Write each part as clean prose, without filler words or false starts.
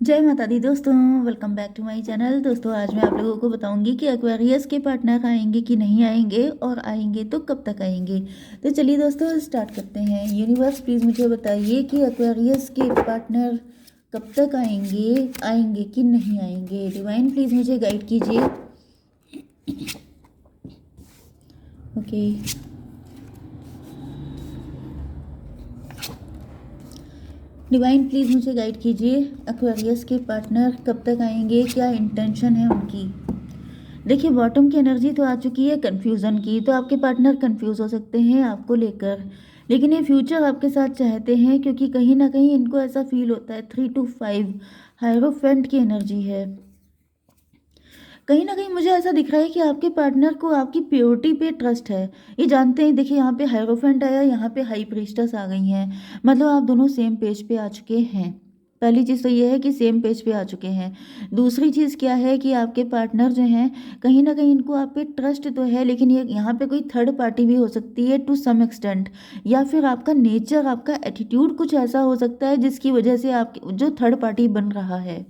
जय माता दी दोस्तों, welcome back to my channel. दोस्तों आज मैं आप लोगों को बताऊंगी कि एक्वेरियस के पार्टनर आएंगे कि नहीं आएंगे, और आएंगे तो कब तक आएंगे। तो चलिए दोस्तों स्टार्ट करते हैं। यूनिवर्स प्लीज़ मुझे बताइए कि एक्वेरियस के पार्टनर कब तक आएंगे, आएंगे कि नहीं आएंगे। डिवाइन प्लीज़ मुझे गाइड कीजिए। ओके, डिवाइन प्लीज़ मुझे गाइड कीजिए, एक्वेरियस के पार्टनर कब तक आएंगे, क्या इंटेंशन है उनकी। देखिए बॉटम की एनर्जी तो आ चुकी है कन्फ्यूज़न की, तो आपके पार्टनर कन्फ्यूज़ हो सकते हैं आपको लेकर, लेकिन ये फ्यूचर आपके साथ चाहते हैं, क्योंकि कहीं ना कहीं इनको ऐसा फील होता है 3 to 5 हायरोफेंट की एनर्जी है। कहीं ना कहीं मुझे ऐसा दिख रहा है कि आपके पार्टनर को आपकी प्योरिटी पे ट्रस्ट है। ये जानते हैं, देखिए यहाँ पे हायरोफेंट आया, यहाँ पे हाई प्रीस्टस आ गई हैं, मतलब आप दोनों सेम पेज पे आ चुके हैं। पहली चीज़ तो ये है कि सेम पेज पे आ चुके हैं। दूसरी चीज़ क्या है कि आपके पार्टनर जो हैं, कहीं ना कहीं इनको आप पे ट्रस्ट तो है, लेकिन ये यहाँ पे कोई थर्ड पार्टी भी हो सकती है टू सम एक्सटेंट, या फिर आपका नेचर, आपका एटीट्यूड कुछ ऐसा हो सकता है जिसकी वजह से आप जो थर्ड पार्टी बन रहा है।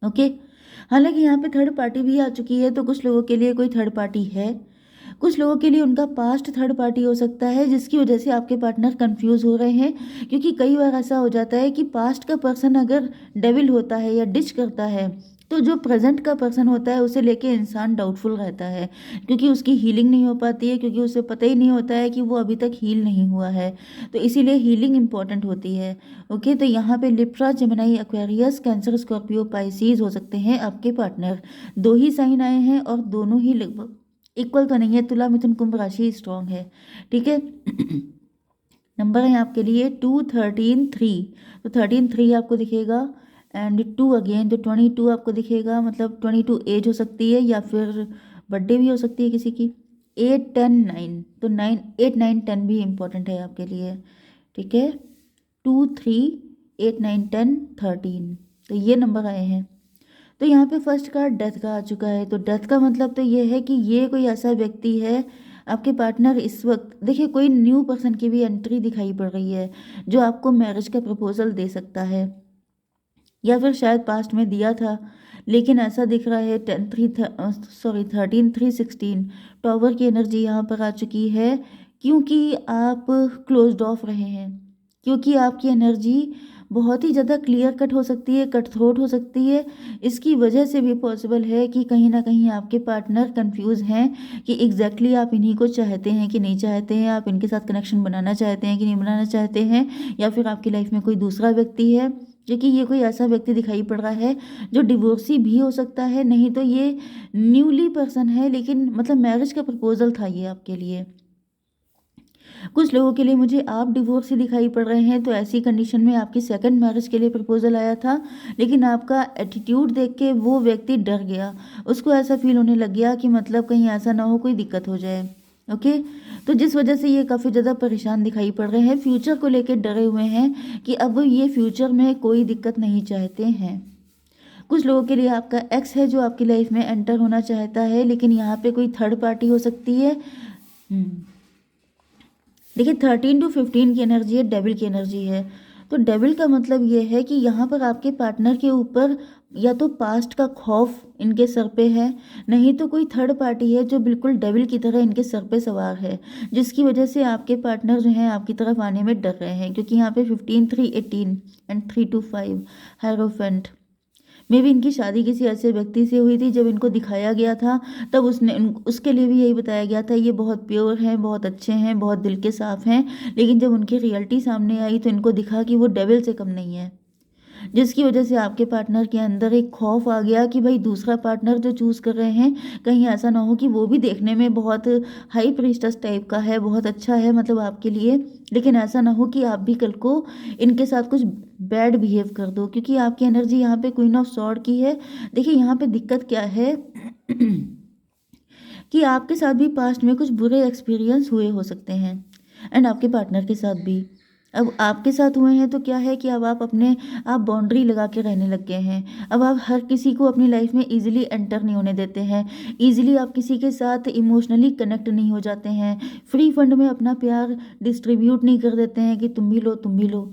ओके, हालांकि यहाँ पे थर्ड पार्टी भी आ चुकी है, तो कुछ लोगों के लिए कोई थर्ड पार्टी है, कुछ लोगों के लिए उनका पास्ट थर्ड पार्टी हो सकता है, जिसकी वजह से आपके पार्टनर कंफ्यूज हो रहे हैं। क्योंकि कई बार ऐसा हो जाता है कि पास्ट का पर्सन अगर डेविल होता है या डिच करता है, तो जो प्रेजेंट का पर्सन होता है उसे लेके इंसान डाउटफुल रहता है, क्योंकि उसकी हीलिंग नहीं हो पाती है, क्योंकि उसे पता ही नहीं होता है कि वो अभी तक हील नहीं हुआ है। तो इसीलिए हीलिंग इंपॉर्टेंट होती है। ओके, तो यहाँ पे Libra, Gemini, Aquarius, cancer, Scorpio, Pisces हो सकते हैं आपके पार्टनर। दो ही साइन आए हैं और दोनों ही लगभग इक्वल तो नहीं है। तुला, मिथुन, कुंभ राशि स्ट्रॉन्ग है, ठीक है। नंबर है आपके लिए 2, 13, 3। तो 13, 3 आपको दिखेगा, एंड 2 अगेन, तो 22 आपको दिखेगा, मतलब 22 एज हो सकती है, या फिर बर्थडे भी हो सकती है किसी की। 8, 10, 9, तो 9, 8, 9, 10 भी इम्पोर्टेंट है आपके लिए, ठीक है। 2, 3, 8, 9, 10, 13, तो ये नंबर आए हैं। तो यहाँ पे फर्स्ट कार्ड डेथ का आ चुका है, तो डेथ का मतलब तो ये है कि ये कोई ऐसा व्यक्ति है आपके पार्टनर इस वक्त, देखिए कोई न्यू पर्सन की भी एंट्री दिखाई पड़ रही है जो आपको मैरिज का प्रपोजल दे सकता है, या फिर शायद पास्ट में दिया था, लेकिन ऐसा दिख रहा है 13, 3 16 टॉवर की एनर्जी यहाँ पर आ चुकी है, क्योंकि आप क्लोज्ड ऑफ रहे हैं, क्योंकि आपकी एनर्जी बहुत ही ज़्यादा क्लियर कट हो सकती है, कट थ्रोट हो सकती है। इसकी वजह से भी पॉसिबल है कि कहीं ना कहीं आपके पार्टनर कंफ्यूज हैं कि एग्जैक्टली आप इन्हीं को चाहते हैं कि नहीं चाहते हैं, आप इनके साथ कनेक्शन बनाना चाहते हैं कि नहीं बनाना चाहते हैं, या फिर आपकी लाइफ में कोई दूसरा व्यक्ति है। क्योंकि ये कोई ऐसा व्यक्ति दिखाई पड़ रहा है जो डिवोर्सी भी हो सकता है, नहीं तो ये न्यूली पर्सन है, लेकिन मतलब मैरिज का प्रपोजल था ये आपके लिए। कुछ लोगों के लिए मुझे आप डिवोर्स ही दिखाई पड़ रहे हैं, तो ऐसी कंडीशन में आपकी सेकंड मैरिज के लिए प्रपोजल आया था, लेकिन आपका एटीट्यूड देख के वो व्यक्ति डर गया, उसको ऐसा फील होने लग गया कि मतलब कहीं ऐसा ना हो कोई दिक्कत हो जाए। ओके, तो जिस वजह से ये काफ़ी ज़्यादा परेशान दिखाई पड़ रहे हैं, फ्यूचर को लेकर डरे हुए हैं कि अब ये फ्यूचर में कोई दिक्कत नहीं चाहते हैं। कुछ लोगों के लिए आपका एक्स है जो आपकी लाइफ में एंटर होना चाहता है, लेकिन यहाँ पे कोई थर्ड पार्टी हो सकती है। देखिए 13 to 15 की एनर्जी है, डेविल की एनर्जी है। तो डेविल का मतलब ये है कि यहाँ पर आपके पार्टनर के ऊपर या तो पास्ट का खौफ इनके सर पे है, नहीं तो कोई थर्ड पार्टी है जो बिल्कुल डेविल की तरह इनके सर पे सवार है, जिसकी वजह से आपके पार्टनर जो हैं आपकी तरफ आने में डर रहे हैं, क्योंकि यहाँ पे 15, 3, 18 एंड 3 to 5 हायरोफेंट। मे भी इनकी शादी किसी ऐसे व्यक्ति से हुई थी, जब इनको दिखाया गया था तब उसके लिए भी यही बताया गया था ये बहुत प्योर हैं, बहुत अच्छे हैं, बहुत दिल के साफ हैं, लेकिन जब उनकी रियलिटी सामने आई तो इनको दिखा कि वो डेविल से कम नहीं है, जिसकी वजह से आपके पार्टनर के अंदर एक खौफ आ गया कि भाई दूसरा पार्टनर जो चूज़ कर रहे हैं कहीं ऐसा ना हो कि वो भी देखने में बहुत हाई प्रीस्टस टाइप का है, बहुत अच्छा है मतलब आपके लिए, लेकिन ऐसा ना हो कि आप भी कल को इनके साथ कुछ बैड बिहेव कर दो, क्योंकि आपकी एनर्जी यहाँ पे क्वीन ऑफ सॉर्ड की है। देखिए यहाँ पे दिक्कत क्या है कि आपके साथ भी पास्ट में कुछ बुरे एक्सपीरियंस हुए हो सकते हैं, एंड आपके पार्टनर के साथ भी। अब आपके साथ हुए हैं तो क्या है कि अब आप बाउंड्री लगा के रहने लग गए हैं, अब आप हर किसी को अपनी लाइफ में इजीली एंटर नहीं होने देते हैं, इजीली आप किसी के साथ इमोशनली कनेक्ट नहीं हो जाते हैं, फ्री फंड में अपना प्यार डिस्ट्रीब्यूट नहीं कर देते हैं कि तुम भी लो तुम भी लो।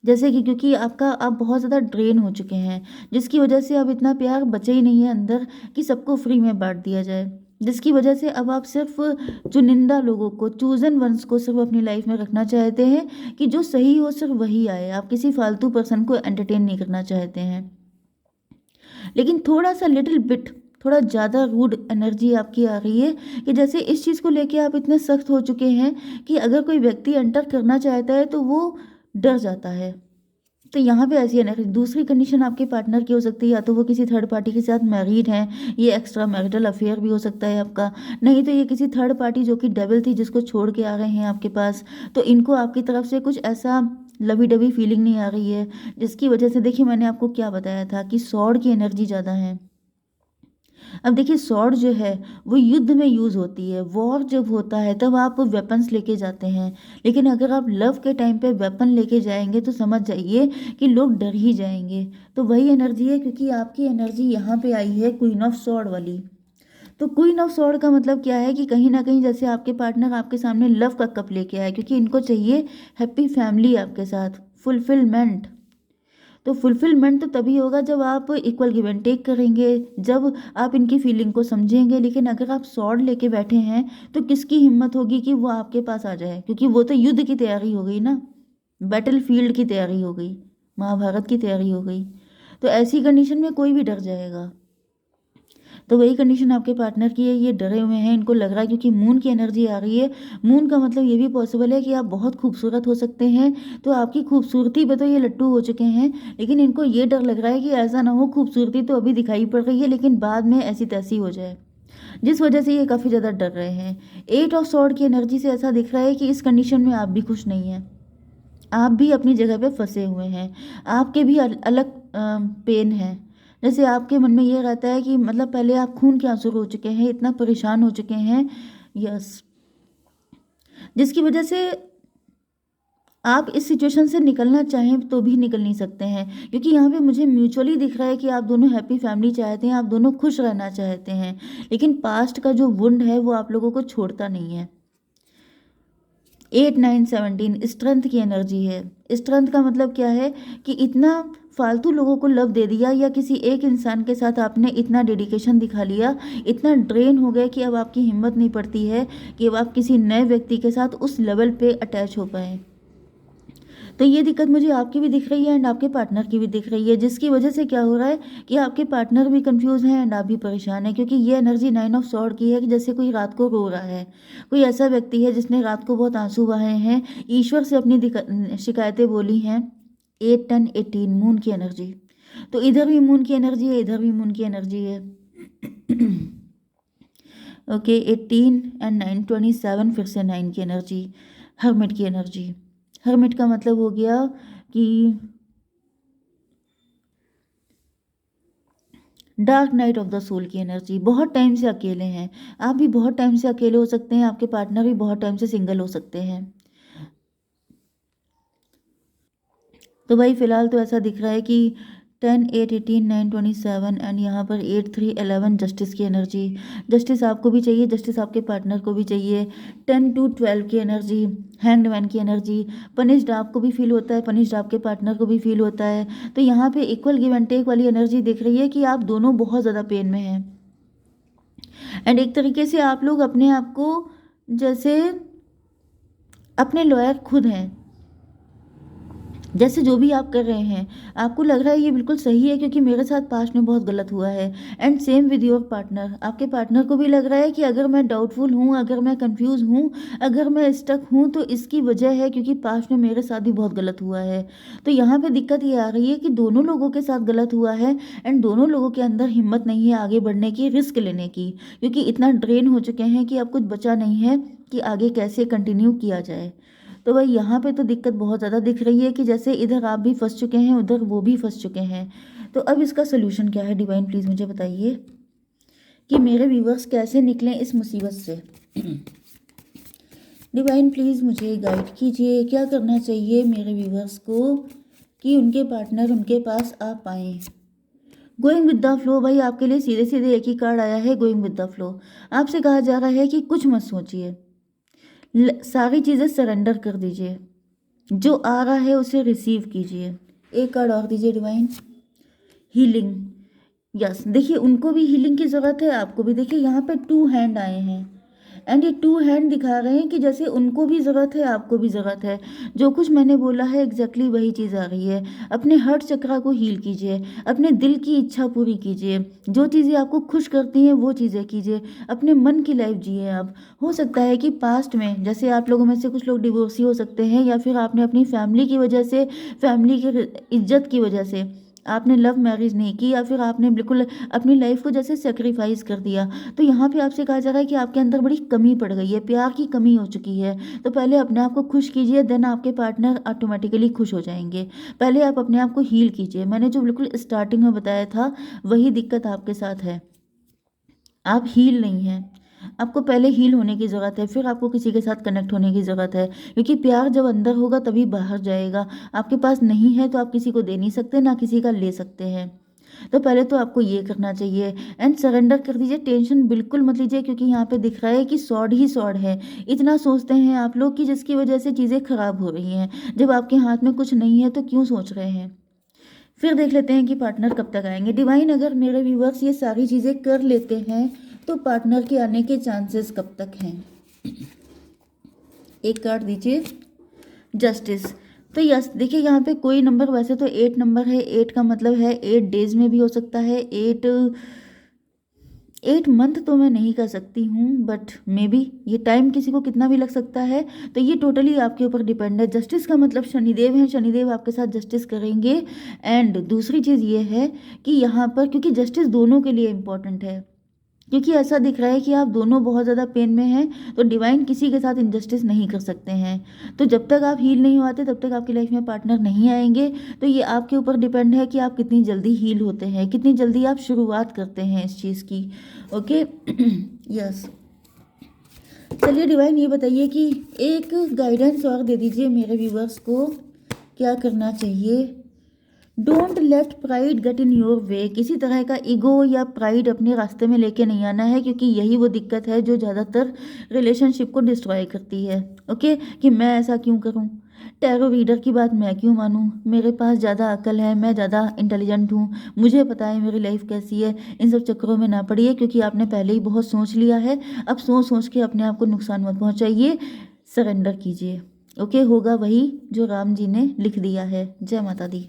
जैसे कि क्योंकि आप बहुत ज़्यादा ड्रेन हो चुके हैं, जिसकी वजह से अब इतना प्यार बचा ही नहीं है अंदर कि सबको फ्री में बाँट दिया जाए। जिसकी वजह से अब आप सिर्फ़ चुनिंदा लोगों को, चूज़न वन्स को सिर्फ़ अपनी लाइफ़ में रखना चाहते हैं कि जो सही हो सिर्फ़ वही आए। आप किसी फ़ालतू पर्सन को एंटरटेन नहीं करना चाहते हैं। लेकिन थोड़ा-सा लिटिल बिट, थोड़ा ज़्यादा रूड एनर्जी आपकी आ रही है कि जैसे इस चीज़ को लेके आप इतने सख्त हो चुके हैं कि अगर कोई व्यक्ति एंटर करना चाहता है तो वो डर जाता है। तो यहाँ पे ऐसी एनर्जी। दूसरी कंडीशन आपके पार्टनर की हो सकती है, या तो वो किसी थर्ड पार्टी के साथ मैरिड हैं, ये एक्स्ट्रा मैरिटल अफेयर भी हो सकता है आपका। नहीं तो ये किसी थर्ड पार्टी जो कि डेविल थी, जिसको छोड़ के आ रहे हैं आपके पास, तो इनको आपकी तरफ से कुछ ऐसा लवी डवी फीलिंग नहीं आ रही है, जिसकी वजह से देखिए मैंने आपको क्या बताया था कि सॉर्ड की एनर्जी ज़्यादा है। अब देखिए सॉर्ड जो है वो युद्ध में यूज़ होती है, वॉर जब होता है तब आप वेपन्स लेके जाते हैं। लेकिन अगर आप लव के टाइम पे वेपन लेके जाएंगे तो समझ जाइए कि लोग डर ही जाएंगे। तो वही एनर्जी है, क्योंकि आपकी एनर्जी यहाँ पे आई है क्वीन ऑफ सॉर्ड वाली। तो क्वीन ऑफ सॉर्ड का मतलब क्या है कि कहीं ना कहीं जैसे आपके पार्टनर आपके सामने लव का कप लेके आए, क्योंकि इनको चाहिए हैप्पी फैमिली आपके साथ, फुलफिलमेंट। तो फुलफिलमेंट तो तभी होगा जब आप इक्वल गिव एंड टेक करेंगे, जब आप इनकी फीलिंग को समझेंगे। लेकिन अगर आप सॉर्ड लेके बैठे हैं तो किसकी हिम्मत होगी कि वो आपके पास आ जाए, क्योंकि वो तो युद्ध की तैयारी हो गई ना, बैटल फील्ड की तैयारी हो गई, महाभारत की तैयारी हो गई। तो ऐसी कंडीशन में कोई भी डर जाएगा। तो वही कंडीशन आपके पार्टनर की है, ये डरे हुए हैं, इनको लग रहा है क्योंकि मून की एनर्जी आ रही है। मून का मतलब ये भी पॉसिबल है कि आप बहुत खूबसूरत हो सकते हैं, तो आपकी खूबसूरती पे तो ये लट्टू हो चुके हैं। लेकिन इनको ये डर लग रहा है कि ऐसा ना हो खूबसूरती तो अभी दिखाई पड़ रही है लेकिन बाद में ऐसी तैसी हो जाए, जिस वजह से ये काफ़ी ज़्यादा डर रहे हैं। 8 ऑफ सॉर्ड की एनर्जी से ऐसा दिख रहा है कि इस कंडीशन में आप भी खुश नहीं हैं, आप भी अपनी जगह पे फंसे हुए हैं, आपके भी अलग पेन है। जैसे आपके मन में ये रहता है कि मतलब पहले आप खून के आंसू हो चुके हैं, इतना परेशान हो चुके हैं, यस, जिसकी वजह से आप इस सिचुएशन से निकलना चाहें तो भी निकल नहीं सकते हैं, क्योंकि यहाँ पे मुझे म्यूचुअली दिख रहा है कि आप दोनों हैप्पी फैमिली चाहते हैं, आप दोनों खुश रहना चाहते हैं। लेकिन पास्ट का जो वुंड है वो आप लोगों को छोड़ता नहीं है। 8 9 17 स्ट्रेंथ की एनर्जी है। स्ट्रेंथ का मतलब क्या है कि इतना फालतू लोगों को लव दे दिया, या किसी एक इंसान के साथ आपने इतना डेडिकेशन दिखा लिया, इतना ड्रेन हो गए कि अब आपकी हिम्मत नहीं पड़ती है कि अब आप किसी नए व्यक्ति के साथ उस लेवल पे अटैच हो पाए। तो ये दिक्कत मुझे आपकी भी दिख रही है एंड आपके पार्टनर की भी दिख रही है, जिसकी वजह से क्या हो रहा है कि आपके पार्टनर भी कंफ्यूज हैं एंड आप भी परेशान हैं, क्योंकि ये एनर्जी 9 ऑफ सॉर्ड की है कि जैसे कोई रात को रो रहा है, कोई ऐसा व्यक्ति है जिसने रात को बहुत आंसू बहाए हैं, ईश्वर से अपनी शिकायतें बोली हैं। 8 10 18 मून की एनर्जी। तो इधर भी मून की एनर्जी है, इधर भी मून की एनर्जी है। ओके 18 एंड 9 27, फिर से 9 की एनर्जी, हर्मिट की एनर्जी। हर्मिट का मतलब हो गया कि dark night of the soul की एनर्जी, बहुत टाइम से अकेले हैं, आप भी बहुत टाइम से अकेले हो सकते हैं, आपके पार्टनर भी बहुत टाइम से सिंगल हो सकते हैं। तो भाई फिलहाल तो ऐसा दिख रहा है कि 10 8 18 9 27 एंड यहाँ पर 8 3 11 जस्टिस की एनर्जी। जस्टिस आपको भी चाहिए, जस्टिस आपके पार्टनर को भी चाहिए। 10 2 12 की एनर्जी, हैंग्ड मैन की एनर्जी। पनिश्ड आपको भी फील होता है, पनिश्ड आपके पार्टनर को भी फील होता है। तो यहाँ पे इक्वल गिव एंड टेक वाली एनर्जी दिख रही है कि आप दोनों बहुत ज़्यादा पेन में हैं एंड एक तरीके से आप लोग अपने आप को जैसे अपने लॉयर खुद हैं। जैसे जो भी आप कर रहे हैं आपको लग रहा है ये बिल्कुल सही है, क्योंकि मेरे साथ पास्ट में बहुत गलत हुआ है। And same with your partner, आपके पार्टनर को भी लग रहा है कि अगर मैं डाउटफुल हूँ, अगर मैं कंफ्यूज हूँ, अगर मैं स्टक हूँ तो इसकी वजह है क्योंकि पास्ट में मेरे साथ भी बहुत गलत हुआ है। तो यहाँ पे दिक्कत ये आ रही है कि दोनों लोगों के साथ गलत हुआ है एंड दोनों लोगों के अंदर हिम्मत नहीं है आगे बढ़ने की, रिस्क लेने की, क्योंकि इतना ड्रेन हो चुके हैं कि अब कुछ बचा नहीं है कि आगे कैसे कंटिन्यू किया जाए। तो भाई यहाँ पे तो दिक्कत बहुत ज़्यादा दिख रही है कि जैसे इधर आप भी फंस चुके हैं, उधर वो भी फंस चुके हैं। तो अब इसका सोल्यूशन क्या है डिवाइन, प्लीज़ मुझे बताइए कि मेरे व्यूवर्स कैसे निकलें इस मुसीबत से। डिवाइन प्लीज़ मुझे गाइड कीजिए, क्या करना चाहिए मेरे व्यूवर्स को कि उनके पार्टनर उनके पास आ पाएँ। गोइंग विद द फ्लो, भाई आपके लिए सीधे सीधे एक ही कार्ड आया है, गोइंग विद द फ्लो। आपसे कहा जा रहा है कि कुछ मत सोचिए, सारी चीज़ें सरेंडर कर दीजिए। जो आ रहा है उसे रिसीव कीजिए। एक कार्ड और दीजिए डिवाइन। हीलिंग। यस, देखिए उनको भी हीलिंग की ज़रूरत है, आपको भी। देखिए यहाँ पे 2 हैंड आए हैं एंड ये 2 हैंड दिखा रहे हैं कि जैसे उनको भी ज़रूरत है, आपको भी ज़रूरत है। जो कुछ मैंने बोला है एग्जैक्टली वही चीज़ आ रही है। अपने हार्ट चक्रा को हील कीजिए, अपने दिल की इच्छा पूरी कीजिए, जो चीज़ें आपको खुश करती हैं वो चीज़ें कीजिए, अपने मन की लाइफ जिए आप। हो सकता है कि पास्ट में जैसे आप लोगों में से कुछ लोग डिवोर्सी हो सकते हैं, या फिर आपने अपनी फैमिली की वजह से, फैमिली की इज्जत की वजह से आपने लव मैरिज नहीं की, या फिर आपने बिल्कुल अपनी लाइफ को जैसे सेक्रीफाइस कर दिया। तो यहाँ पे आपसे कहा जा रहा है कि आपके अंदर बड़ी कमी पड़ गई है, प्यार की कमी हो चुकी है। तो पहले अपने आप को खुश कीजिए, देन आपके पार्टनर ऑटोमेटिकली खुश हो जाएंगे। पहले आप अपने आप को हील कीजिए। मैंने जो बिल्कुल स्टार्टिंग में बताया था वही दिक्कत आपके साथ है, आप हील नहीं हैं। आपको पहले हील होने की ज़रूरत है, फिर आपको किसी के साथ कनेक्ट होने की ज़रूरत है, क्योंकि प्यार जब अंदर होगा तभी बाहर जाएगा। आपके पास नहीं है तो आप किसी को दे नहीं सकते, ना किसी का ले सकते हैं। तो पहले तो आपको ये करना चाहिए एंड सरेंडर कर दीजिए। टेंशन बिल्कुल मत लीजिए, क्योंकि यहाँ पे दिख रहा है कि सॉर्ड ही सॉर्ड है। इतना सोचते हैं आप लोग कि जिसकी वजह से चीज़ें खराब हो रही हैं। जब आपके हाथ में कुछ नहीं है तो क्यों सोच रहे हैं। फिर देख लेते हैं कि पार्टनर कब तक आएंगे। डिवाइन, अगर मेरे व्यूवर्स ये सारी चीज़ें कर लेते हैं तो पार्टनर के आने के चांसेस कब तक हैं। एक कार्ड दीजिए, जस्टिस। तो यस, देखिए यहाँ पे कोई नंबर, वैसे तो 8 नंबर है, 8 का मतलब है 8 डेज में भी हो सकता है, 8 मंथ तो मैं नहीं कर सकती हूँ, बट मे बी ये टाइम किसी को कितना भी लग सकता है। तो ये टोटली आपके ऊपर डिपेंड है। जस्टिस का मतलब शनिदेव हैं, शनिदेव आपके साथ जस्टिस करेंगे। एंड दूसरी चीज़ ये है कि यहाँ पर, क्योंकि जस्टिस दोनों के लिए इम्पॉर्टेंट है, क्योंकि ऐसा दिख रहा है कि आप दोनों बहुत ज़्यादा पेन में हैं, तो डिवाइन किसी के साथ इनजस्टिस नहीं कर सकते हैं। तो जब तक आप हील नहीं होते तब तक आपकी लाइफ में पार्टनर नहीं आएंगे। तो ये आपके ऊपर डिपेंड है कि आप कितनी जल्दी हील होते हैं, कितनी जल्दी आप शुरुआत करते हैं इस चीज़ की। ओके। यस, चलिए डिवाइन ये बताइए कि एक गाइडेंस और दे दीजिए मेरे व्यूवर्स को, क्या करना चाहिए। Don't let pride get in your way. किसी तरह का ईगो या प्राइड अपने रास्ते में लेके नहीं आना है, क्योंकि यही वो दिक्कत है जो ज़्यादातर रिलेशनशिप को डिस्ट्रॉय करती है। ओके, कि मैं ऐसा क्यों करूं, टैरो रीडर की बात मैं क्यों मानूं, मेरे पास ज़्यादा अकल है, मैं ज़्यादा इंटेलिजेंट हूँ, मुझे पता है मेरी लाइफ कैसी है। इन सब चक्करों में ना पड़िए, क्योंकि आपने पहले ही बहुत सोच लिया है। अब सोच सोच के अपने आप को नुकसान मत पहुँचाइए, सरेंडर कीजिए। ओके, होगा वही जो राम जी ने लिख दिया है। जय माता दी।